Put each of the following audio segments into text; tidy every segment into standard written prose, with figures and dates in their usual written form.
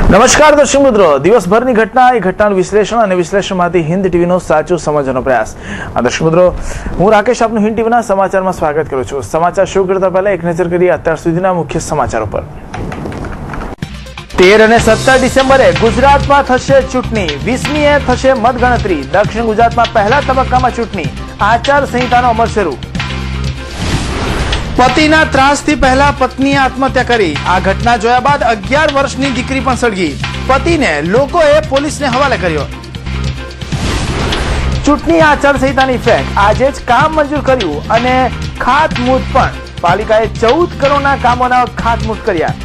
નમસ્કાર દર્શક મિત્રો, દિવસભરની ઘટના એ ઘટનાનું વિશ્લેષણ અને વિશ્લેષણમાંથી હિન્દ ટીવીનો સાચો સમજવાનો પ્રયાસ. દર્શક મિત્રો, હું રાકેશ આપનું હિન્દ ટીવીના સમાચારમાં સ્વાગત કરું છું. સમાચાર શરૂ કરતા પહેલા એક નજર કરીએ અત્યાર સુધીના મુખ્ય સમાચારો પર. 13 અને 17 ડિસેમ્બરે ગુજરાતમાં થશે ચૂંટણી, 20મીએ થશે મતગણતરી. દક્ષિણ ગુજરાતમાં પહેલા તબક્કામાં ચૂંટણી, આચાર સંહિતાનો અમલ શરૂ. પતિના ત્રાસથી પહેલા પત્નીએ આત્મહત્યા કરી. આ ઘટના જોયા બાદ 11 વર્ષની દીકરી પણ સળગી. પતિને લોકોએ પોલીસને હવાલે કર્યો. ચૂંટણી આચારસંહિતાની ઇફેક્ટ, આજે જ કામ મંજૂર કર્યું અને ખાતમુહૂર્ત પણ. પાલિકાએ 14 કરોડના કામોના ખાતમુહૂર્ત કર્યા.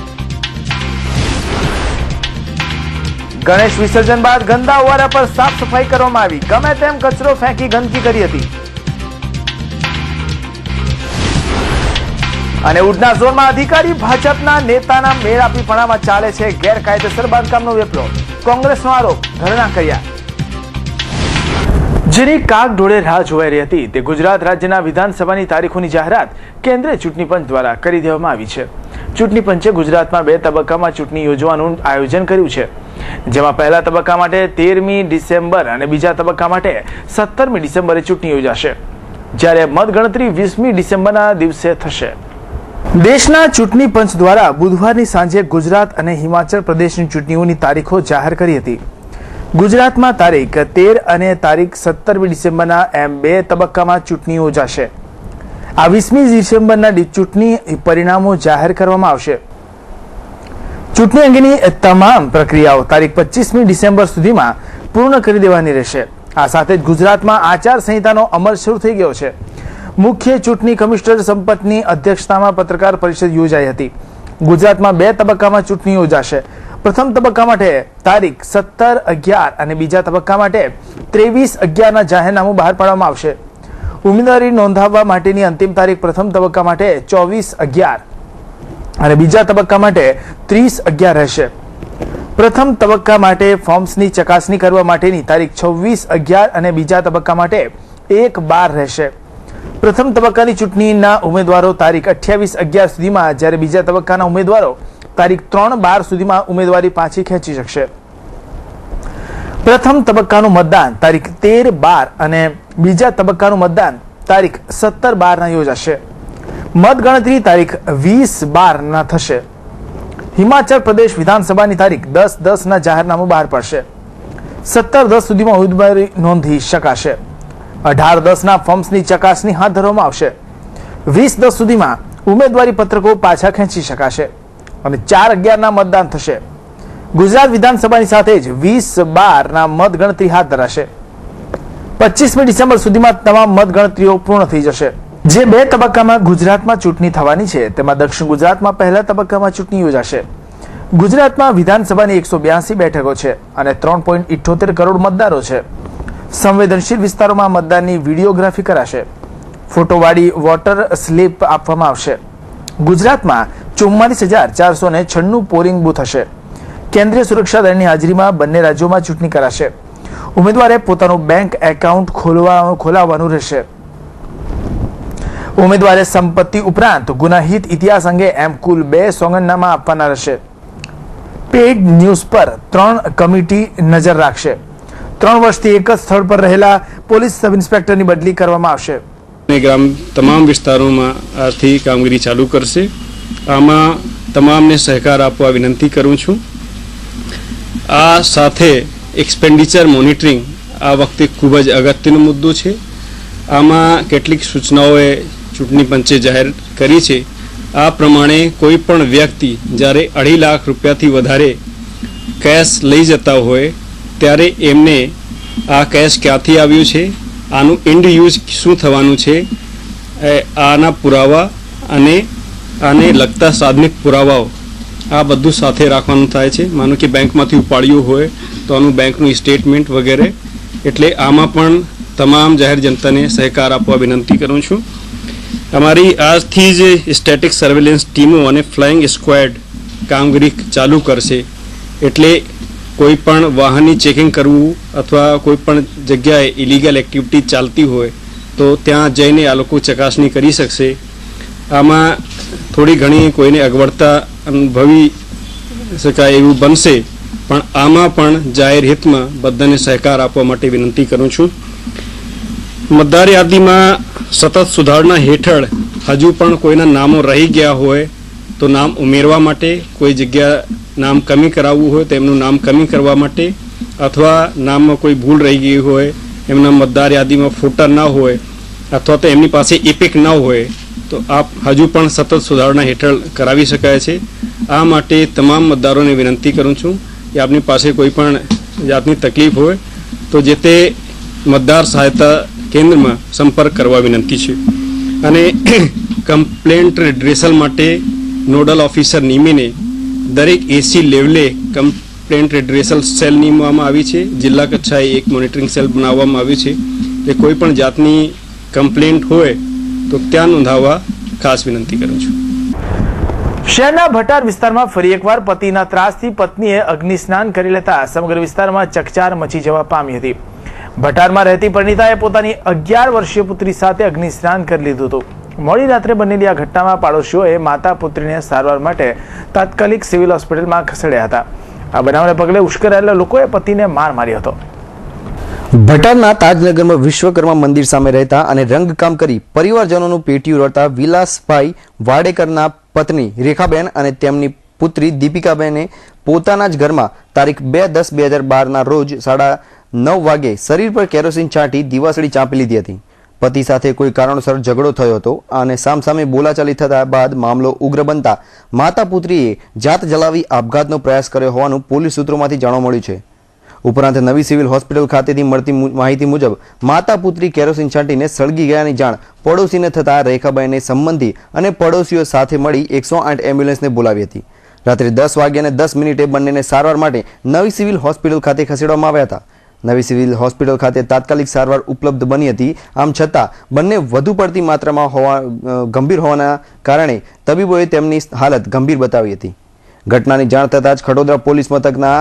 ગણેશ વિસર્જન બાદ ગંદા ઓવારા પર સાફ સફાઈ કરવામાં આવી. ગમે તેમ કચરો ફેંકી ગંદકી કરી હતી. અને ઉડના ઝોનમાં અધિકારી ભાજપના નેતાના મેળાપીપણામાં ચાલે છે ગેરકાયદેસર બાંધકામનો વેપલો. કોંગ્રેસનો આરોપ, ધરણા કર્યા. જેની કાગડોળે રાહ જોવાઈ રહી હતી તે ગુજરાત રાજ્યના વિધાનસભાની તારીખોની જાહેરાત કેન્દ્રીય ચૂંટણી પંચ દ્વારા કરી દેવામાં આવી છે. ચૂંટણી પંચે ગુજરાતમાં 2 તબક્કામાં ચૂંટણી યોજવાનું આયોજન કર્યું છે, જેમાં પહેલા તબક્કા માટે 13મી ડિસેમ્બર અને બીજા તબક્કા માટે 17મી ડિસેમ્બરે ચૂંટણી યોજાશે, જ્યારે મતગણતરી 20મી ડિસેમ્બરના દિવસે થશે. દેશના ચૂંટણી પંચ દ્વારા બુધવારની સાંજે ગુજરાત અને હિમાચલ પ્રદેશની ચૂંટણીઓની તારીખો જાહેર કરી હતી. ગુજરાતમાં તારીખ 13 અને તારીખ 17મી ડિસેમ્બરના એમ 2 તબક્કામાં ચૂંટણી યોજાશે. આ 20મી ડિસેમ્બરના ચૂંટણી પરિણામો જાહેર કરવામાં આવશે. ચૂંટણી અંગેની તમામ પ્રક્રિયાઓ તારીખ 25મી ડિસેમ્બર સુધીમાં પૂર્ણ કરી દેવાની રહેશે. આ સાથે જ ગુજરાતમાં આચાર સંહિતાનો અમલ શરૂ થઈ ગયો છે. મુખ્ય ચૂંટણી કમિશનર સંપતની અધ્યક્ષતામાં પત્રકાર પરિષદ યોજાઈ હતી. ગુજરાતમાં 2 તબક્કામાં ચૂંટણી યોજાશે. પ્રથમ તબક્કા માટે તારીખ 17/11 અને બીજા તબક્કા માટે 23/11ના જાહેરનામું બહાર પાડવામાં આવશે. ઉમેદવારી નોંધાવવા માટેની અંતિમ તારીખ પ્રથમ તબક્કા માટે 24/11 અને બીજા તબક્કા માટે 30/11 રહેશે. પ્રથમ તબક્કા માટે ફોર્મ્સની ચકાસણી કરવા માટેની તારીખ 26/11 અને બીજા તબક્કા માટે 1/12 રહેશે. પ્રથમ તબક્કાની ચૂંટણીના ઉમેદવારો તારીખ 28/11 સુધીમાં, જ્યારે બીજા તબક્કાના ઉમેદવારો તારીખ 3/12 સુધીમાં ઉમેદવારી પાછી ખેંચી શકશે. પ્રથમ તબક્કાનું મતદાન તારીખ 13/12 અને બીજા તબક્કાનું મતદાન તારીખ 17/12ના યોજાશે. મતગણતરી તારીખ 20/12ના થશે. હિમાચલ પ્રદેશ વિધાનસભાની તારીખ 10/10ના જાહેરનામું બહાર પડશે. 17/10 સુધીમાં ઉમેદવારી નોંધી શકાશે. 18/10ના ફોર્મ્સની ચકાસણી હાથ ધરવામાં આવશે. 20/10 સુધીમાં ઉમેદવારી પત્રકો પાછા ખેંચી શકાશે અને 4/11ના મતદાન થશે. ગુજરાત વિધાનસભાની સાથે જ 20/12ના મતગણતરી હાથ ધરાશે. 25મી ડિસેમ્બર સુધીમાં તમામ મતગણતરીઓ પૂર્ણ થઈ જશે. જે 2 તબક્કામાં ગુજરાતમાં ચૂંટણી થવાની છે તેમાં દક્ષિણ ગુજરાતમાં પહેલા તબક્કામાં ચૂંટણી યોજાશે. ગુજરાતમાં વિધાનસભાની 182 બેઠકો છે અને 3.78 કરોડ મતદારો છે. સંવેદનશીલ વિસ્તારોમાં મતદાનની વિડીયોગ્રાફી કરાશે. ફોટોવાળી વોટર સ્લીપ આપવામાં આવશે. ગુજરાતમાં 44,496 પોલિંગ બૂથ હશે. કેન્દ્રીય સુરક્ષા દળની હાજરીમાં બંને રાજ્યોમાં ચૂંટણી કરાશે. ઉમેદવારે પોતાનું બેંક એકાઉન્ટ ખોલાવવાનું રહેશે. ઉમેદવારે સંપત્તિ ઉપરાંત ગુનાહિત ઇતિહાસ અંગે એમ કુલ 2 સોગંદનામા આપવાના રહેશે. પેઇડ ન્યૂઝ પર 3 કમિટી નજર રાખશે. 3 વર્ષથી એક જ સ્થળ પર રહેલા પોલીસ સબ ઇન્સ્પેક્ટરની બદલી કરવામાં આવશે. ગ્રામ તમામ વિસ્તારોમાં આજથી કામગીરી ચાલુ કરશે. આમાં તમામને સહકાર આપવા વિનંતી કરું છું. આ સાથે એક્સપેન્ડિચર મોનિટરિંગ આ વખતે ખૂબ જ અગત્યનો મુદ્દો છે. આમાં કેટલીક સૂચનાઓએ ચૂંટણી પંચે જાહેર કરી છે. આ પ્રમાણે કોઈ પણ વ્યક્તિ જ્યારે 2.5 લાખ રૂપિયાથી વધારે કેશ લઈ જતા હોય ત્યારે એમને આ કેશ ક્યાંથી આવ્યું છે, આનું એન્ડ યુઝ શું થવાનું છે, આના પુરાવા અને આને લગતા સાધનિક પુરાવાઓ આ બધું સાથે રાખવાનું થાય છે. માનો કે બેંકમાંથી ઉપાડ્યું હોય તો આનું બેંકનું સ્ટેટમેન્ટ વગેરે. એટલે આમાં પણ તમામ જાહેર જનતાને સહકાર આપવા વિનંતી કરું છું. અમારી આજથી જ સ્ટેટિક સર્વેલન્સ ટીમો અને ફ્લાઇંગ સ્ક્વોડ કામગીરી ચાલુ કરશે. એટલે કોઈ પણ વાહનની ચેકિંગ કરવું અથવા કોઈ પણ જગ્યાએ ઇલીગલ એક્ટિવિટી ચાલતી હોય તો ત્યાં જઈને આ લોકો ચકાસણી કરી શકશે. આમાં થોડી ઘણી કોઈને અગવડતા અનુભવી શકાય એવું બનશે પણ આમાં પણ જાહેર હિતમાં બધાને સહકાર આપવા માટે વિનંતી કરું છું. મતદાર યાદીમાં સતત સુધારણા હેઠળ હજુ પણ કોઈના નામો રહી ગયા હોય તો નામ ઉમેરવા માટે, કોઈ જગ્યા નામ કમી કરાવવું હોય તો એમનું નામ કમી કરવા માટે, અથવા નામમાં કોઈ ભૂલ રહી ગઈ હોય, એમના મતદાર યાદીમાં ફોટા ન હોય અથવા તો એમની પાસે એપિક ન હોય તો આપ હજુ પણ સતત સુધારણા હેઠળ કરાવી શકાય છે. આ માટે તમામ મતદારોને વિનંતી કરું છું કે આપની પાસે કોઈ પણ જાતની તકલીફ હોય તો જે તે મતદાર સહાયતા કેન્દ્રમાં સંપર્ક કરવા વિનંતી છે. અને કમ્પ્લેન્ટ રિડ્રેસલ માટે નોડલ ઓફિસર નિમીને દરેક એસી લેવલે કમ્પ્લેન્ટ રિડ્રેસલ સેલ નિમવામાં આવી છે. જિલ્લા કક્ષાએ એક મોનિટરિંગ સેલ બનાવવામાં આવ્યું છે. એ કોઈ પણ જાતની કમ્પ્લેન્ટ હોય તો ત્યાં નોંધાવવા ખાસ વિનંતી કરું છું. શહેરના ભટાર વિસ્તારમાં ફરી એકવાર પતિના ત્રાસથી પત્નીએ અગ્નિ સ્નાન કરી લેતા સમગ્ર વિસ્તારમાં ચકચાર મચી જવા પામી હતી. ભટારમાં રહેતી પરિણીતાએ પોતાની 11 વર્ષીય પુત્રી સાથે અગ્નિ સ્નાન કરી લીધું હતું. મોડી રાત્રે બનેલી આ ઘટનામાં પાડોશીઓએ માતા પુત્રીને સારવાર માટે તાત્કાલિક સિવિલ હોસ્પિટલમાં ખસેડ્યા હતા. આ બનાવને પગલે ઉશ્કેરાયેલા લોકોએ પતિને માર માર્યો હતો. ભટારના તાજનગરમાં વિશ્વકર્મા મંદિર સામે રહેતા અને રંગકામ કરી પરિવારજનોનું પેટીયું રડતા વિલાસભાઈ વાડેકરના પત્ની રેખાબેન અને તેમની પુત્રી દીપિકાબેને પોતાના જ ઘરમાં તારીખ 2/10/2012ના રોજ 9:30 વાગે શરીર પર કેરોસીન છાંટી દિવાસળી ચાંપી લીધી હતી. પતિ સાથે કોઈ કારણોસર ઝઘડો થયો હતો અને સામસામે બોલાચાલી થતા બાદ મામલો ઉગ્ર બનતા માતા પુત્રીએ જાત જલાવી આપઘાતનો પ્રયાસ કર્યો હોવાનું પોલીસ સૂત્રોમાંથી જાણવા મળ્યું છે. ઉપરાંત નવી સિવિલ હોસ્પિટલ ખાતેથી મળતી માહિતી મુજબ માતા પુત્રી કેરોસીન છાંટીને સળગી ગયાની જાણ પડોશીને થતા રેખાબાઈને સંબંધી અને પડોશીઓ સાથે મળી 108 એમ્બ્યુલન્સને બોલાવી હતી. રાત્રે 10:10 બંનેને સારવાર માટે નવી સિવિલ હોસ્પિટલ ખાતે ખસેડવામાં આવ્યા હતા. નવી સિવિલ હોસ્પિટલ ખાતે તાત્કાલિક સારવાર ઉપલબ્ધ બની હતી. આમ છતાં બંને વધુ પડતી માત્રામાં ગંભીર હોવાના કારણે તબીબોએ તેમની હાલત ગંભીર બતાવી હતી. ઘટનાની જાણ થતાં જ ખડોદરા પોલીસ મથકના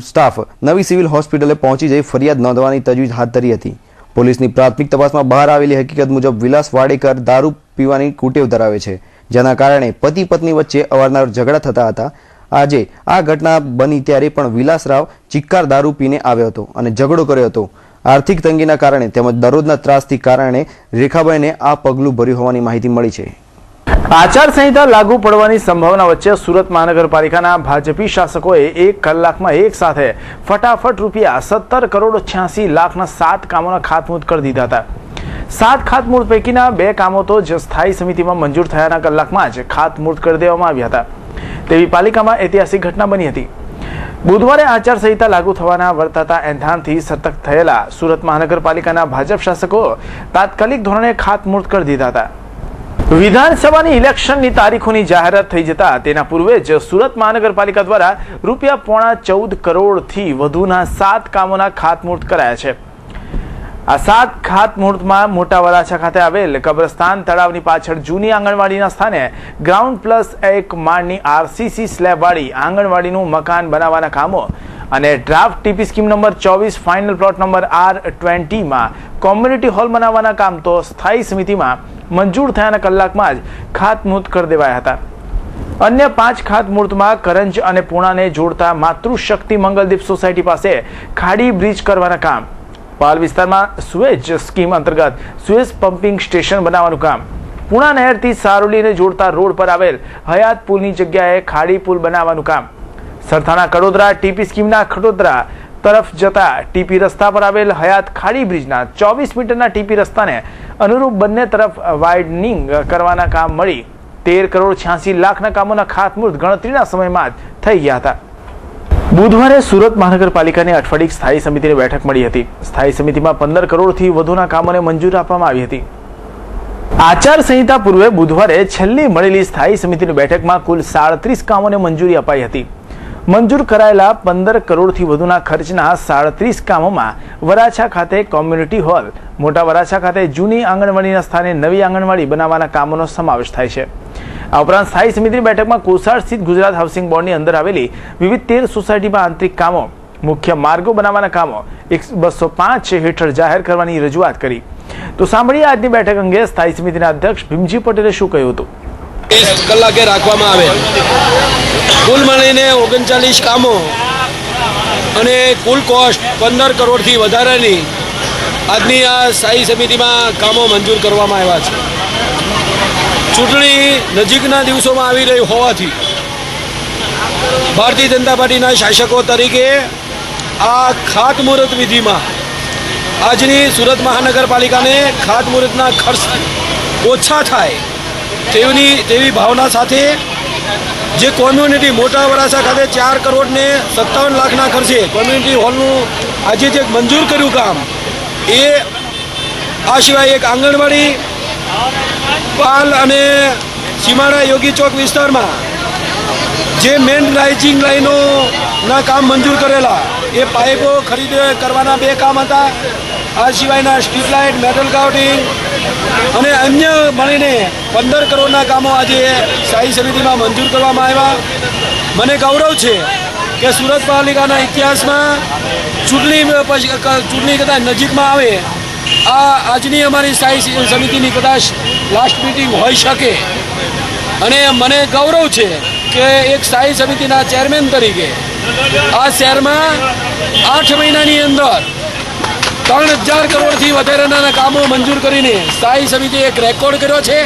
સ્ટાફ નવી સિવિલ હોસ્પિટલે પહોંચી જઈ ફરિયાદ નોંધવાની તજવીજ હાથ ધરી હતી. પોલીસની પ્રાથમિક તપાસમાં બહાર આવેલી હકીકત મુજબ વિલાસ વાડેકર દારૂ પીવાની કુટેવ ધરાવે છે, જેના કારણે પતિ પત્ની વચ્ચે અવારનવાર ઝઘડા થતા હતા. આજે આ ઘટના બની ત્યારે પણ વિલાસરાવ ચિક્કાર દારૂ પીને આવ્યો હતો અને ઝઘડો કર્યો હતો. આર્થિક તંગીના કારણે તેમજ દરરોજના ત્રાસથી કારણે રેખાબાઈને આ પગલું ભર્યું હોવાની માહિતી મળી છે. આચારસંહિતા લાગુ પડવાની સંભાવના વચ્ચે સુરત મહાનગરપાલિકાના ભાજપી શાસકોએ 1 કલાકમાં એક સાથે ફટાફટ ₹17,86,00,000ના 7 કામોના ખાતમુહૂર્ત કરી દીધા હતા. 7 ખાતમુહૂર્ત પૈકીના 2 કામો તો જ સ્થાયી સમિતિમાં મંજૂર થયાના કલાકમાં જ ખાતમુહૂર્ત કરી દેવામાં આવ્યા હતા. તેવી પાલિકામાં ઐતિહાસિક ઘટના બની હતી. બુધવારે આચારસંહિતા લાગુ થવાના વર્તાતા એંધાણથી સતર્ક થયેલા સુરત મહાનગરપાલિકાના ભાજપ શાસકો તાત્કાલિક ધોરણે ખાતમુહૂર્ત કરી દીધા હતા. વિધાનસભાની ઇલેક્શનની તારીખોની જાહેરાત થઈ જતા તેના પૂર્વે જ સુરત મહાનગરપાલિકા દ્વારા ₹14.14 કરોડથી વધુના 7 કામોના ખાતમુહૂર્ત કરાયા છે. આ 7 ખાતમુહૂર્તમાં મોટા વરાછા ખાતે આવેલ કબ્રસ્તાન તળાવની પાછળ જૂની આંગણવાડીના સ્થાને ગ્રાઉન્ડ+1 માળની RCC સ્લેબવાળી આંગણવાડીનું મકાન બનાવવાના કામો અને draft TP scheme number 24 final plot number R20માં કોમ્યુનિટી હોલ બનાવવાના કામ તો સ્થાયી સમિતિમાં મંજૂર થયાના કલાકમાં જ ખાતમુહૂર્ત કરી દેવાયા હતા. અન્ય 5 ખાતમુહૂર્તમાં કરંજ અને પૂણાને જોડતા માતૃશક્તિ મંગલદીપ સોસાયટી પાસે ખાડી બ્રિજ કરવાના કામ, પાલ વિસ્તારમાં સુએજ સ્કીમ અંતર્ગત સુએજ પમ્પિંગ સ્ટેશન બનાવવાનું કામ, પૂણા નહેરથી સારોલીને જોડતા રોડ પર આવેલ હયાત પુલની જગ્યાએ ખાડી પુલ બનાવવાનું કામ, સરથાના કડોદરા ટીપી સ્કીમના ખડોદરા તરફ જતા ટીપી રસ્તા પર આવેલ હયાત ખાડી બ્રિજના 24 મીટરના ટીપી રસ્તાને અનુરૂપ બંને તરફ વાઇડનિંગ કરવાના કામ મળી ₹13,86,00,000ના કામોના ખાતમુહૂર્ત ગણતરીના સમયમાં જ થઈ ગયા હતા. બુધવારે સુરત મહાનગરપાલિકાની અઠવાડિક સ્થાયી સમિતિની બેઠક મળી હતી. સ્થાયી સમિતિમાં 15 કરોડથી વધુના કામોને મંજૂરી આપવામાં આવી હતી. આચારસંહિતા પૂર્વે બુધવારે છેલ્લી મળેલી સ્થાયી સમિતિની બેઠકમાં કુલ 37 કામોને મંજૂરી અપાઈ હતી. મંજૂર કરાયેલા 15 કરોડથી વધુના ખર્ચના 37 કામોમાં વરાછા ખાતે કોમ્યુનિટી હોલ, મોટા વરાછા ખાતે જૂની આંગણવાડીના સ્થાને નવી આંગણવાડી બનાવવાના કામોનો સમાવેશ થાય છે. આ ઉપરાંત સ્થાયી સમિતિની બેઠકમાં કોસાડ સ્થિત ગુજરાત હાઉસિંગ બોર્ડની અંદર આવેલી વિવિધ 13 સોસાયટીમાં આંતરિક કામો, મુખ્ય માર્ગો બનાવવાના કામો 205 હેઠળ જાહેર કરવાની રજૂઆત કરી. તો સાંભળીએ આજની બેઠક અંગે સ્થાયી સમિતિના અધ્યક્ષ ભીમજી પટેલે શું કહ્યું હતું. 30 કલાકે રાખવામાં આવે. કુલ મળીને 39 કામો અને કુલ કોસ્ટ 15 કરોડથી વધારાની આજની આ સ્થાયી સમિતિમાં કામો મંજૂર કરવામાં આવ્યા છે. ચૂંટણી નજીકના દિવસોમાં આવી રહી હોવાથી ભારતીય જનતા પાર્ટીના શાસકો તરીકે આ ખાતમુહૂર્ત વિધિમાં આજની સુરત મહાનગરપાલિકાને ખાતમુહૂર્તના ખર્ચ ઓછા થાય તેવી ભાવના સાથે જે કોમ્યુનિટી મોટા વરાછા ખાતે 4 કરોડ ને 57 લાખના ખર્ચે કોમ્યુનિટી હોલનું આજે જે મંજૂર કર્યું કામ એ આ સિવાય એક આંગણવાડી પાલ અને સીમાડા યોગી ચોક વિસ્તારમાં જે મેન રાઇઝિંગ લાઈનોના કામ મંજૂર કરેલા એ પાઇપો ખરીદ કરવાના 2 કામ હતા. આ સિવાયના સ્ટ્રીટ લાઇટ, મેટલ કાઉટિંગ અને અન્ય મળીને 15 કરોડના કામો આજે સ્થાયી સમિતિમાં મંજૂર કરવામાં આવ્યા. મને ગૌરવ છે કે સુરત પાલિકાના ઇતિહાસમાં ચૂંટણી કદાચ નજીકમાં આવે આ આજની અમારી સ્થાયી સમિતિની કદાચ લાસ્ટ મિટિંગ હોઈ શકે અને મને ગૌરવ છે કે એક સ્થાયી સમિતિના ચેરમેન તરીકે આ શહેરમાં 8 મહિનાની અંદર 3000 કરોડથી વધારાના કામો મંજૂર કરીને સ્થાયી સમિતિએ એક રેકોર્ડ કર્યો છે.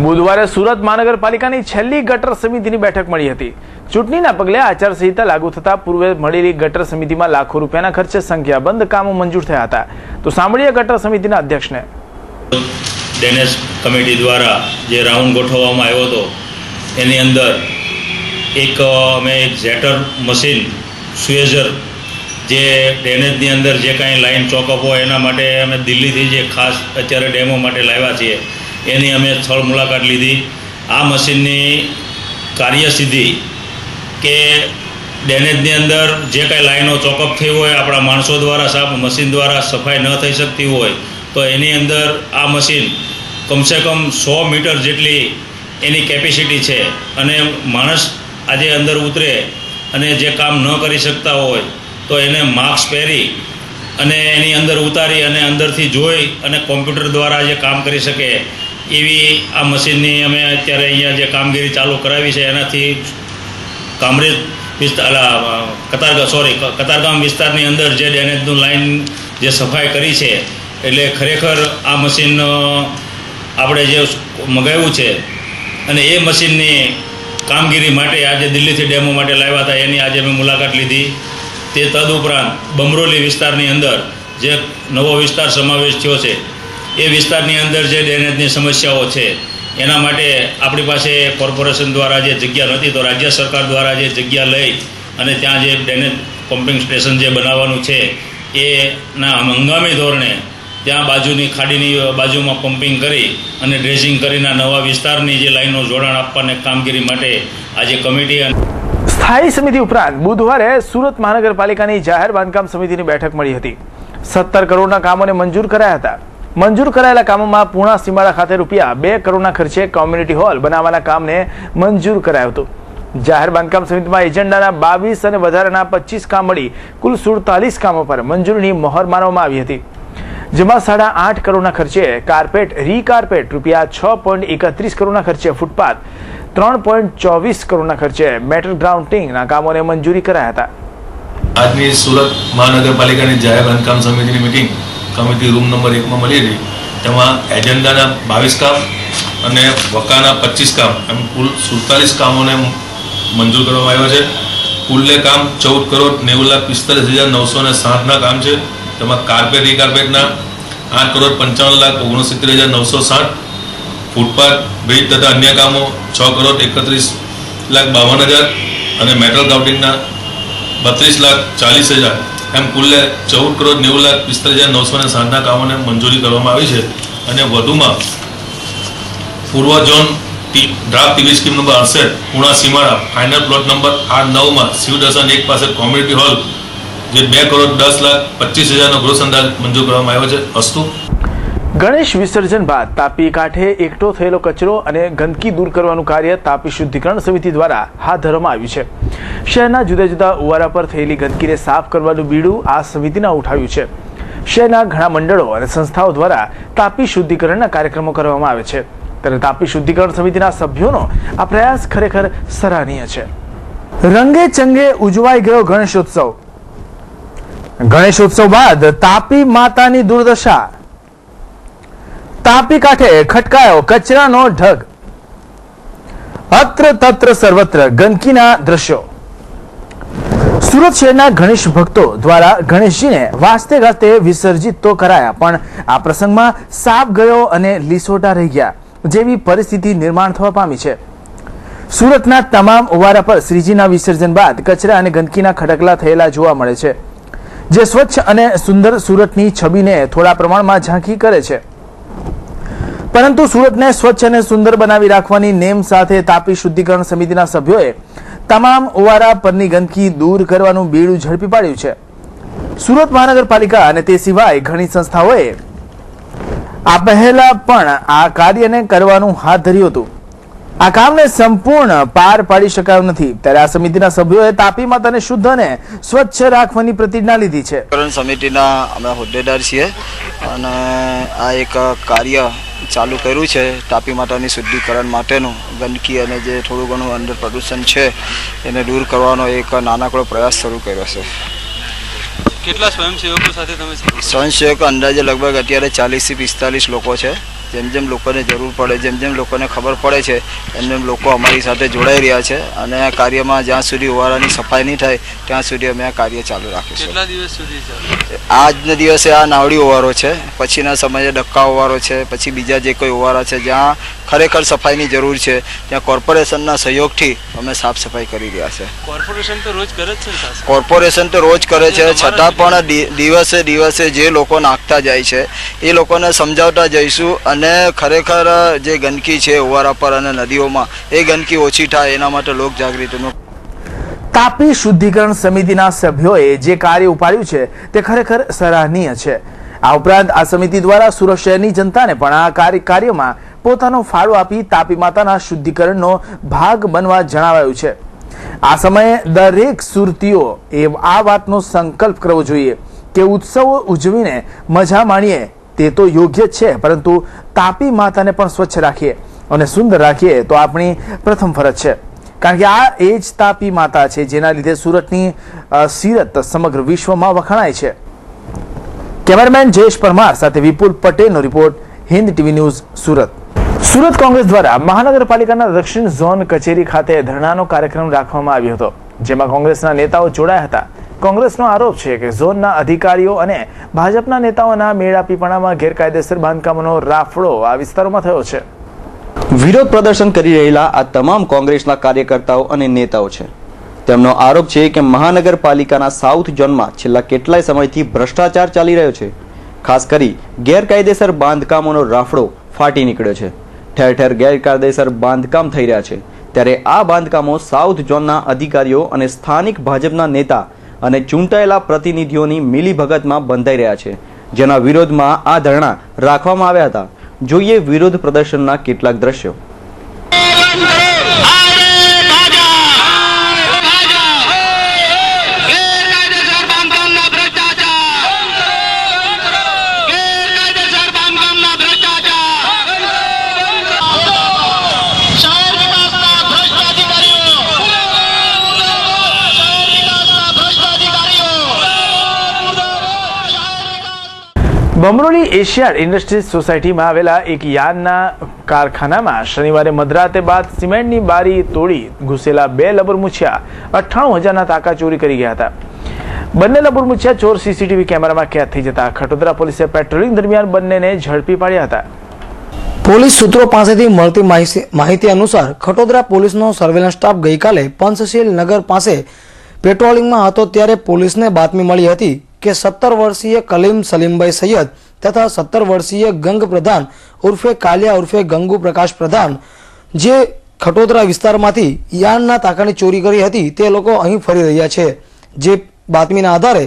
બુધવારે સુરત મહાનગરપાલિકાની છેલ્લી ગટર સમિતિની બેઠક મળી હતી. ચૂંટણીના પગલે આચારસંહિતા લાગુ થતા પૂર્વે મળેલી ગટર સમિતિમાં લાખો રૂપિયાના ખર્ચે સંખ્યાબંધ કામો મંજૂર થયા હતા. તો સાંભળીએ ગટર સમિતિના અધ્યક્ષને. ડ્રેનેજ કમિટી દ્વારા જે રાઉન્ડ ગોઠવવામાં આવ્યો હતો એની અંદર અમે એક જેટર મશીન સુએઝર જે ડ્રેનેજની અંદર જે કાંઈ લાઇન ચોકઅપ હોય એના માટે અમે દિલ્હીથી જે ખાસ અત્યારે ડેમો માટે લાવ્યા છીએ એની અમે સ્થળ મુલાકાત લીધી. આ મશીનની કાર્યસિદ્ધિ કે ડ્રેનેજની અંદર જે કાંઈ લાઈનો ચોકઅપ થઈ હોય આપણા માણસો દ્વારા મશીન દ્વારા સફાઈ ન થઈ શકતી હોય તો એની અંદર આ મશીન કમસે કમ 100 મીટર જેટલી એની કેપેસિટી છે અને માણસ આજે અંદર ઉતરે અને જે કામ ન કરી શકતા હોય તો એને માસ્ક પહેરી અને એની અંદર ઉતારી અને અંદરથી જોઈ અને કોમ્પ્યુટર દ્વારા જે કામ કરી શકે એવી આ મશીનની અમે અત્યારે અહીંયા જે કામગીરી ચાલુ કરાવી છે એનાથી કામરેજ કતારગામ વિસ્તારની અંદર જે ડ્રેનેજનું લાઈન જે સફાઈ કરી છે એટલે ખરેખર આ મશીન આપણે જે મગાવ્યું છે અને એ મશીનની કામગીરી માટે આજે દિલ્હીથી ડેમો માટે લાવ્યા હતા એની આજે મેં મુલાકાત લીધી. તે તદુપરાંત બમરોલી વિસ્તારની અંદર જે નવો વિસ્તાર સમાવેશ થયો છે એ વિસ્તારની અંદર જે ડ્રેનેજની સમસ્યાઓ છે એના માટે આપણી પાસે કોર્પોરેશન દ્વારા જે જગ્યા નહોતી તો રાજ્ય સરકાર દ્વારા જે જગ્યા લઈ અને ત્યાં જે ડ્રેનેજ પમ્પિંગ સ્ટેશન જે બનાવવાનું છે એના હંગામી ધોરણે ત્યાં બાજુની ખાડીની બાજુમાં પમ્પિંગ કરી અને ડ્રેસિંગ કરીને નવા વિસ્તારની જે લાઈનો જોડાણ આપવાને કામગીરી માટે આજે કમિટી. સ્થાયી સમિતિ ઉપરાંત બુધવારે સુરત મહાનગરપાલિકાની જાહેર બાંધકામ સમિતિની બેઠક મળી હતી. 17 કરોડના કામોને મંજૂર કરાયા હતા. મંજૂર કરાયેલા કામોમાં પૂર્ણા સીમાડા ખાતે રૂપિયા 2 કરોડના ખર્ચે કોમ્યુનિટી હોલ બનાવવાના કામને મંજૂર કરાયું હતું. જાહેર બાંધકામ સમિતિમાં એજન્ડાના 22 અને વધારાના 25 કામ મળી કુલ 47 કામો પર મંજૂરીની મહોર મારવામાં આવી હતી. જેમાં 8.5 કરોડના ખર્ચે કાર્પેટ રીકાર્પેટ, રૂપિયા 6.31 કરોડના ખર્ચે ફૂટપાથ, 3.24 કરોડના ખર્ચે મેટલ ગ્રાઉન્ડિંગના કામોને મંજૂરી કરાયા હતા. આજની સુરત મહાનગરપાલિકાની જાહેર બાંધકામ સમિતિની મિટિંગ કમિટી રૂમ નંબર 1માં મળી હતી. તેમાં એજન્ડાના 22 કામ અને વકાના 25 કામ એમ કુલ 47 કામોને મંજૂર કરવામાં આવ્યા છે. કુલ્લે કામ 14 કરોડ 90,45,960ના કામ છે. તેમાં કાર્પેટ રીકાર્પેટના 8 કરોડ 55,69,960, ફૂટપાથ બ્રિજ તથા અન્ય કામો 6 કરોડ 31,52,000 અને મેટલ કાઉટિંગના 32,40,000 એમ કુલ્લે 14 કરોડ 90,45,960ના કામોને મંજૂરી કરવામાં આવી છે. અને વધુમાં પૂર્વ zone draft TV scheme number 68 પૂર્ણા સીમાડા ફાઇનલ પ્લોટ નંબર 8-9માં શિવદર્શન 1 પાસે કોમ્યુનિટી હોલ જે 2 કરોડ 10,25,000નો ગ્રોસ અંદાજ મંજૂર કરવામાં આવ્યો છે. અસ્તુ. ગણેશ વિસર્જન બાદ તાપી કાંઠે એકઠો થયેલો કચરો અને ગંદકી દૂર કરવાનું કાર્ય તાપી શુદ્ધિકરણ સમિતિ દ્વારા હાથ ધરવામાં આવ્યું છે. શહેરના જુદા જુદા ઉવારા પર થયેલી ગંદકીને સાફ કરવાનું બીડું આ સમિતિના ઉઠાવ્યું છે. શહેરના ઘણા મંડળો અને સંસ્થાઓ દ્વારા તાપી શુદ્ધિકરણના કાર્યક્રમો કરવામાં આવે છે. ત્યારે તાપી શુદ્ધિકરણ સમિતિના સભ્યોનો આ પ્રયાસ ખરેખર સરાહનીય છે. રંગે ચંગે ઉજવાઈ ગયો ગણેશોત્સવ. ગણેશોત્સવ બાદ તાપી માતાની દુર્દશા. તાપી કાંઠે ખટકાયો કચરાનો ઢગ. અત્ર તત્ર સર્વત્ર ગંદકીના દ્રશ્યો. સુરત શહેરના ગણેશ ભક્તો દ્વારા ગણેશજીને વાસ્તે ગાસ્તે વિસર્જિત તો કરાયા, પણ આ પ્રસંગમાં સાપ ગયો અને લીસોટા રહી ગયા જેવી પરિસ્થિતિ નિર્માણ થવા પામી છે. સુરતના તમામ ઓવારા પર શ્રીજીના વિસર્જન બાદ કચરા અને ગંદકીના ખડકલા થયેલા જોવા મળે છે, જે સ્વચ્છ અને સુંદર સુરતની છબીને થોડા પ્રમાણમાં ઝાંખી કરે છે. પરંતુ સુરતને સ્વચ્છ અને સુંદર બનાવી રાખવાની નેમ સાથે તાપી શુદ્ધિકરણ સમિતિના સભ્યોએ તમામ ઓવારા પરની ગંદકી દૂર કરવાનું બીડું ઝડપી પાડ્યું છે. સુરત મહાનગરપાલિકા અને તે સિવાય ઘણી સંસ્થાઓએ આ પહેલા પણ આ કાર્યને કરવાનું હાથ ધર્યું હતું. આ કામને સંપૂર્ણ પાર પાડી શકાયું નથી, ત્યારે આ સમિતિના સભ્યોએ તાપી માતાને શુદ્ધ અને સ્વચ્છ રાખવાની પ્રતિજ્ઞા લીધી છે. સમિતિના અમે હોદ્દેદાર છીએ અને આ એક કાર્ય ચાલુ કર્યું છે તાપી માતાની શુદ્ધિકરણ માટેનું. ગંદકી અને જે થોડું ઘણું અંદર પ્રદૂષણ છે એને દૂર કરવાનો એક નાનકડો પ્રયાસ શરૂ કર્યો છે. કેટલા સ્વયંસેવકો સાથે તમે? સ્વયંસેવકો અંદાજે લગભગ અત્યારે 40 થી 45 લોકો છે. જેમ જેમ લોકોને જરૂર પડે, જેમ જેમ લોકોને ખબર પડે છે એમ એમ લોકો અમારી સાથે જોડાઈ રહ્યા છે અને આ કાર્યમાં જ્યાં સુધી ઓવારાની સફાઈ નહીં થાય ત્યાં સુધી અમે આ કાર્ય ચાલુ રાખીશું. કેટલા દિવસ સુધી ચાલે? આજના દિવસે આ નાવડી ઓવારો છે, પછીના સમયે ડક્કા ઓવારો છે, પછી બીજા જે કોઈ ઓવારા છે જ્યાં ખરેખર સફાઈની જરૂર છે ત્યાં કોર્પોરેશનના સહયોગથી અમે સાફ સફાઈ કરી રહ્યા છે. કોર્પોરેશન તો રોજ કરે જ છે. કોર્પોરેશન તો રોજ કરે છે, છતાં પણ દિવસે દિવસે જે લોકો નાખતા જાય છે એ લોકોને સમજાવતા જઈશું અને ખરેખર જે ગંદકી છે ઓવારા પર અને નદીઓમાં એ ગંદકી ઓછી થાય એના માટે લોક જાગૃતિનું. તાપી શુદ્ધિકરણ સમિતિના સભ્યોએ જે કાર્ય ઉપાડ્યું છે તે ખરેખર સરાહનીય છે. આ ઉપરાંત આ સમિતિ દ્વારા સુરત શહેરની જનતાને પણ આ કાર્યમાં પોતાનો ફાળો આપી તાપી માતાના શુદ્ધિકરણનો ભાગ બનવા જણાવાયું છે. આ સમયે દરેક સુરતીઓ આ વાતનો સંકલ્પ કરવો જોઈએ કે ઉત્સવો ઉજવીને મજા માણીએ તે તો યોગ્ય છે, પરંતુ તાપી માતાને પણ સ્વચ્છ રાખીએ અને સુંદર રાખીએ તો આપણી પ્રથમ ફરજ છે. કારણ કે આ એ જ તાપી માતા છે જેના લીધે સુરતની સીરત સમગ્ર વિશ્વમાં વખણાય છે. કેમેરામેન જયેશ પરમાર સાથે વિપુલ પટેલનો report, Hind TV news, Surat. Surat Congress દ્વારા મહાનગરપાલિકાના દક્ષિણ ઝોન કચેરી ખાતે ધરણાનો કાર્યક્રમ રાખવામાં આવ્યો હતો, જેમાં કોંગ્રેસના નેતાઓ જોડાયા હતા. કોંગ્રેસનો આરોપ છે કે ઝોનના અધિકારીઓ અને ભાજપના નેતાઓના મેળાપીપણામાં ગેરકાયદેસર બાંધકામોનો રાફડો આ વિસ્તારોમાં થયો છે. વિરોધ પ્રદર્શન કરી રહેલા આ તમામ કોંગ્રેસના કાર્યકર્તાઓ અને નેતાઓ છે. તેમનો આરોપ છે કે મહાનગરપાલિકાના સાઉથ ઝોનમાં છેલ્લા કેટલાય સમયથી ભ્રષ્ટાચાર ચાલી રહ્યો છે. ખાસ કરી ગેરકાયદેસર બાંધકામોનો રાફડો ફાટી નીકળ્યો છે. ઠેર ઠેર ગેરકાયદેસર બાંધકામ થઈ રહ્યા છે, ત્યારે આ બાંધકામો સાઉથ ઝોનના અધિકારીઓ અને સ્થાનિક ભાજપના નેતા અને ચૂંટાયેલા પ્રતિનિધિઓની મિલીભગતમાં બંધાઈ રહ્યા છે, જેના વિરોધમાં આ ધરણા રાખવામાં આવ્યા હતા. જોઈએ વિરોધ પ્રદર્શનના કેટલાક દ્રશ્યો. બમરોલી એશિયાડ ઇન્ડસ્ટ્રીઝ સોસાયટીમાં આવેલા એક યાર્ડના કારખાનામાં શનિવારે મધરાતે બાદ સિમેન્ટની બારી તોડી ઘૂસેલા 2 લબરમુછિયા 98,000ના તાકા ચોરી કરી ગયા હતા. બંને લબરમુછિયા ચોર સીસીટીવી કેમેરામાં કેદ થઈ જતા ખટોદરા પોલીસે પેટ્રોલિંગ દરમિયાન બંનેને ઝડપી પાડ્યા હતા. પોલીસ સૂત્રો પાસેથી મળતી માહિતી અનુસાર ખટોદરા પોલીસનો સર્વેલન્સ સ્ટાફ ગઈકાલે પંચશીલ નગર પાસે પેટ્રોલિંગમાં હતો, ત્યારે પોલીસને બાતમી મળી હતી કે 17 વર્ષીય કલીમ સલીમભાઈ સૈયદ તથા 17 વર્ષીય ગંગ પ્રધાન ઉર્ફે કાલિયા ઉર્ફે ગંગુ પ્રકાશ પ્રધાન જે ખટોદરા વિસ્તારમાંથી યાર્ડના તાકાની ચોરી કરી હતી તે લોકો અહીં ફરી રહ્યા છે. જે બાતમીના આધારે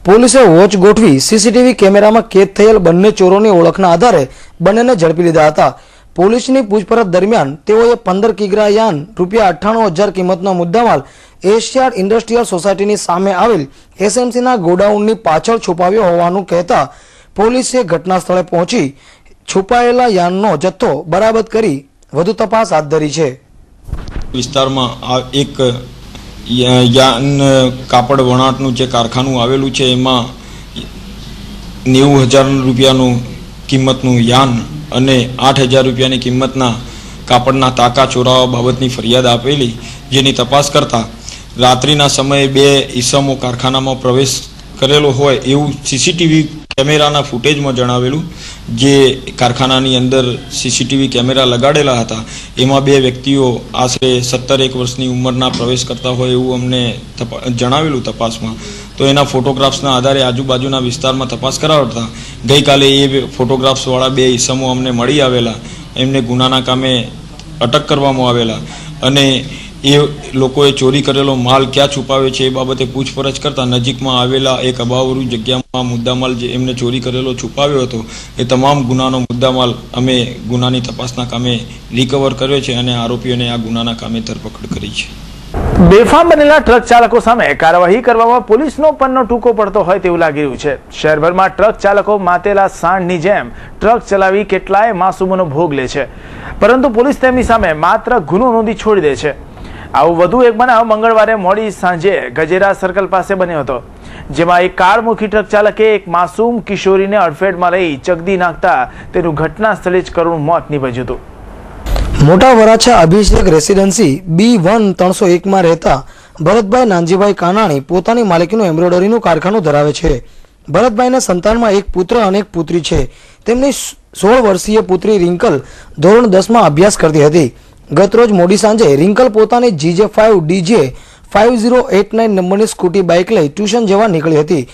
પોલીસે વોચ ગોઠવી સીસીટીવી કેમેરામાં કેદ થયેલ બંને ચોરોની ઓળખના આધારે બંનેને ઝડપી લીધા હતા. પોલીસની પૂછપરછ દરમિયાન તેઓએ 15 કિગ્રા યાન રૂપિયા 98,000 કિંમતનો મુદ્દામાલ એશિયાડ ઇન્ડસ્ટ્રીયલ સોસાયટીની સામે આવેલ એસએમસીના ગોડાઉનની પાછળ છુપાવ્યો હોવાનું કહેતા પોલીસે ઘટના સ્થળે પહોંચી છુપાયેલા યાનનો જથ્થો બરામદ કરી વધુ તપાસ હાથ ધરી છે. વિસ્તારમાં એક યાન કાપડ વણાટનું જે કારખાનું આવેલું છે એમાં 90,000 રૂપિયાનું કિંમતનું યાન અને 8,000 રૂપિયાની કિંમતના કાપડના તાકા ચોરાવા બાબતની ફરિયાદ આપેલી, જેની તપાસ કરતા રાત્રિના સમયે 2 ઈસમો કારખાનામાં પ્રવેશ કરેલો હોય એવું સીસીટીવી કેમેરાના ફૂટેજમાં જણાવેલું. જે કારખાનાની અંદર સીસીટીવી કેમેરા લગાડેલા હતા એમાં 2 વ્યક્તિઓ આશરે 17-1 વર્ષની ઉંમરના પ્રવેશ કરતા હોય એવું અમને જણાવેલું તપાસમાં. તો એના ફોટોગ્રાફ્સના આધારે આજુબાજુના વિસ્તારમાં તપાસ કરાવતા ગઈકાલે એ ફોટોગ્રાફ્સવાળા 2 ઈસમો અમને મળી આવેલા. એમને ગુનાના કામે અટક કરવામાં આવેલા અને એ લોકોએ ચોરી કરેલો માલ ક્યાં છુપાવે છે એ બાબતે પૂછપરછ કરતા નજીકમાં આવેલા એક અબાવરૂ જગ્યામાં મુદ્દામાલ જે એમને ચોરી કરેલો છુપાવ્યો હતો એ તમામ ગુનાનો મુદ્દામાલ અમે ગુનાની તપાસના કામે રિકવર કર્યો છે અને આરોપીઓને આ ગુનાના કામે ધરપકડ કરી છે. બેફામ બનેલા ટ્રક ચાલકો સામે કાર્યવાહી કરવામાં પોલીસનો પન્નો ટૂંકો પડતો હોય તેવું લાગી રહ્યું છે. શહેરભરમાં ટ્રક ચાલકો માતેલા સાંઢની જેમ ટ્રક ચલાવી કેટલાય માસૂમોનો ભોગ લે છે, પરંતુ પોલીસ તેમની સામે માત્ર ગુનો નોંધી છોડી દે છે. આવું વધુ એક બનાવ મંગળવારે મોડી સાંજે ગજેરા સર્કલ પાસે બન્યો હતો, જેમાં એક કાળમુખી ટ્રક ચાલકે એક માસૂમ કિશોરીને અડફેટમાં લઈ ચગદી નાખતા તેનું ઘટના સ્થળે જ કરુણ મોત નીપજ્યું હતું. મોટા વરાછા અભિષેક રેસિડેન્સી B1-301 માં રહેતા ભરતભાઈ નાનજીભાઈ કાનાણી પોતાની માલિકીનું એમ્બ્રોઇડરીનું કારખાનું ધરાવે છે. ભરતભાઈને સંતાનમાં એક પુત્ર અને એક પુત્રી છે. તેમની 16 વર્ષીય પુત્રી રિંકલ ધોરણ 10માં અભ્યાસ કરતી હતી. ગતરોજ મોડી સાંજે રિંકલ પોતાની GJ5 DJ 5089 નંબરની સ્કૂટી બાઇક લઈ ટ્યુશન જવા નીકળી હતી.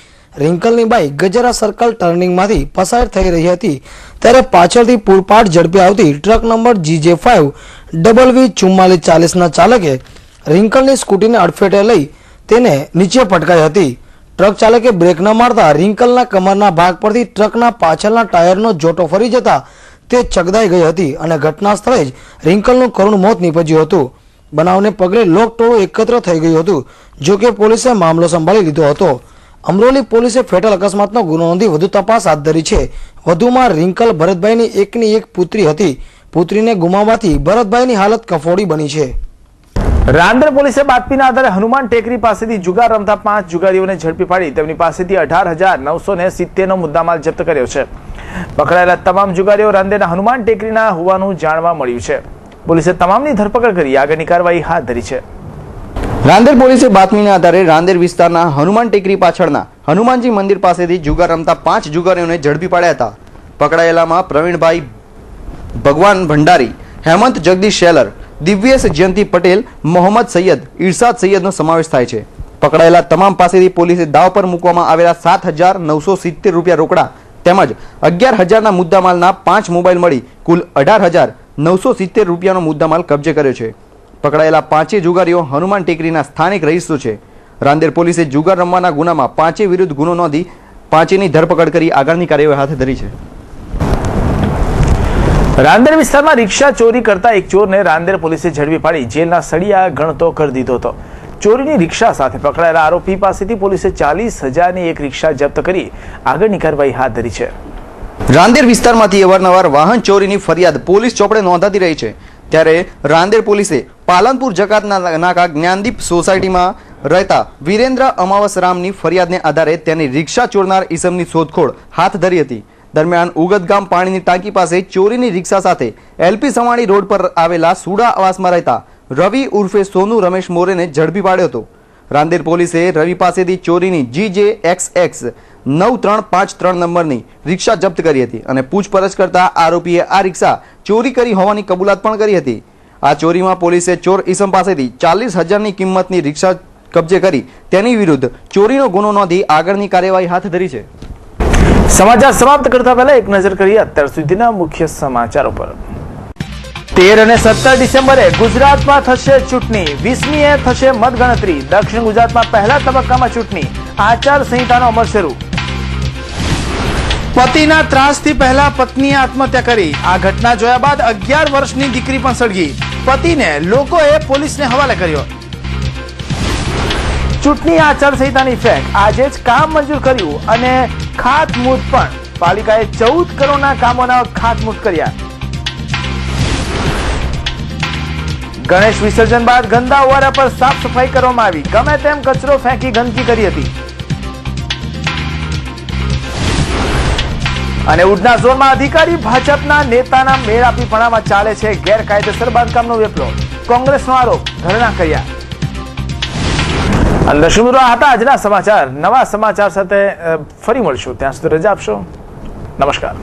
રિંકલની બાઇક ગજેરા સર્કલ ટર્નિંગમાંથી પસાર થઈ રહી હતી ત્યારે પાછળથી પૂરપાટ ઝડપી આવતી ટ્રક નંબર GJ5 WV4440ના ચાલકે રિંકલની સ્કૂટીને અડફેટે લઈ તેને નીચે પટકાઈ હતી. ટ્રક ચાલકે બ્રેક ન મારતા રિંકલના કમરના ભાગ પરથી ટ્રકના પાછળના ટાયરનો જોટો ફરી જતા તે ચગદાઈ ગઈ હતી અને ઘટના સ્થળે જ રિંકલનું કરુણ મોત નીપજ્યું હતું. બનાવને પગલે લોકટોળું એકત્ર થઈ ગયું હતું. જોકે પોલીસે મામલો સંભાળી લીધો હતો. અમરોલી પોલીસે ફેટલ અકસ્માતનો ગુનો નોંધી વધુ તપાસ હાથ ધરી છે. વધુમાં રિંકલ ભરતભાઈની એકની એક પુત્રી હતી. પુત્રીને ગુમાવવાથી ભરતભાઈની હાલત કફોડી બની છે. રાંદેર પોલીસે બાતમીના આધારે હનુમાન ટેકરી પાસેથી જુગાર રમતા 5 જુગારીઓને ઝડપી પાડી તેમની પાસેથી 18,970નો મુદ્દામાલ જપ્ત કર્યો છે. પકડાયેલા તમામ જુગારીઓ રાંદેરના હનુમાન ટેકરીના હોવાનું જાણવા મળ્યું છે. પોલીસે તમામની ધરપકડ કરી આગળની કાર્યવાહી હાથ ધરી છે. રાંદેર પોલીસે બાતમીના આધારે રાંદેર વિસ્તારના હનુમાન ટેકરી પાછળના હનુમાનજી મંદિર પાસેથી જુગાર રમતા 5 જુગારીઓને ઝડપી પાડ્યા હતા. પકડાયેલામાં પ્રવીણભાઈ ભગવાન ભંડારી, હેમંત જગદીશ શેલર, દિવ્યેશ જયંતિ પટેલ, મોહમ્મદ સૈયદ, ઇરશાદ સૈયદનો સમાવેશ થાય છે. પકડાયેલા તમામ પાસેથી પોલીસે દાવ પર મૂકવામાં આવેલા 7,970 રૂપિયા રોકડા તેમજ 11,000ના મુદ્દામાલના 5 મોબાઈલ મળી કુલ 18,970 રૂપિયાનો મુદ્દામાલ કબજે કર્યો છે. પકડાયેલા 5 જુગારીઓ હનુમાન ટેકરીના સ્થાનિક રહીશો છે. રાંદેર પોલીસે જુગાર રમવાના ગુનામાં 5 વિરુદ્ધ ગુનો નોંધી 5ની ધરપકડ કરી આગળની કાર્યવાહી હાથ ધરી છે. રાંદેર વિસ્તારમાં રિક્ષા ચોરી કરતા એક ચોરને રાંદેર પોલીસે ઝડપી પાડી જેલના સળિયા ગણતો કરી દીધો હતો. ચોરીની રિક્ષા સાથે પકડાયેલા આરોપી પાસેથી પોલીસે 40,000ની એક રિક્ષા જપ્ત કરી આગળની કાર્યવાહી હાથ ધરી છે. રાંદેર વિસ્તારમાંથી અવારનવાર વાહન ચોરીની ફરિયાદ પોલીસ ચોપડે નોંધાતી રહી છે. ત્યારે રાંદેર પોલીસે પાલનપુર જકાતના નાકા જ્ઞાનદીપ સોસાયટીમાં રહેતા વિરેન્દ્ર અમાવસ રામની ફરિયાદને આધારે તેની રિક્ષા ચોરનાર ઈસમની શોધખોળ હાથ ધરી હતી. દરમિયાન ઉગતગામ પાણીની ટાંકી પાસે ચોરીની રિક્ષા સાથે LP સવાણી રોડ પર આવેલા સુડા આવાસમાં રહેતા રવિ ઉર્ફે સોનુ રમેશ મોરેને ઝડપી પાડ્યો હતો. રાંદેર પોલીસે રવિ પાસેથી ચોરીની GJXX 9353 નંબરની રિક્ષા જપ્ત કરી હતી અને પૂછપરછ કરતા આરોપીએ આ રિક્ષા ચોરી કરી હોવાની કબૂલાત પણ કરી હતી. આ ચોરીમાં પોલીસે ચોર ઈસમ પાસેથી 40,000ની કિંમતની રિક્ષા કબજે કરી તેની વિરુદ્ધ ચોરીનો ગુનો નોંધી આગળની કાર્યવાહી હાથ ધરી છે. સમાચાર સમાપ્ત કરતા પહેલા એક નજર કરીએ અત્યાર સુધીના મુખ્ય સમાચારો પર. 13 અને 17 ડિસેમ્બરે ગુજરાતમાં થશે ચૂંટણી. 20મીએ થશે મતગણતરી. દક્ષિણ ગુજરાતમાં પહેલા તબક્કામાં ચૂંટણી. આચારસંહિતાનો અમલ શરૂ. પતિના ત્રાસથી પહેલા પત્નીએ આત્મહત્યા કરી. આ ઘટના જોયા બાદ 11 વર્ષની દીકરી પણ સળગી. પતિને લોકોએ પોલીસને હવાલે કર્યો. ચૂંટણી આચારસંહિતાની ઇફેક્ટ. આજે જ કામ મંજૂર કર્યું અને ખાતમુહૂર્ત પણ. પાલિકાએ 14 કરોડના કામોના ખાતમુહૂર્ત કર્યા. ગણેશ વિસર્જન બાદ ગંદા ઓવારા પર સાફ સફાઈ કરવામાં આવી. ગમે તેમ કચરો ફેંકી ગંદકી કરી હતી. અને ઉડના ઝોનમાં અધિકારી ભાજપના નેતાના મેળાપીપણામાં ચાલે છે ગેરકાયદેસર બાંધકામનો વેપલો. કોંગ્રેસનો આરોપ, ધરણા કર્યા. અંદર શું હતા આજના સમાચાર. નવા સમાચાર સાથે ફરી મળશું. ત્યાં સુધી રજા આપશો. નમસ્કાર.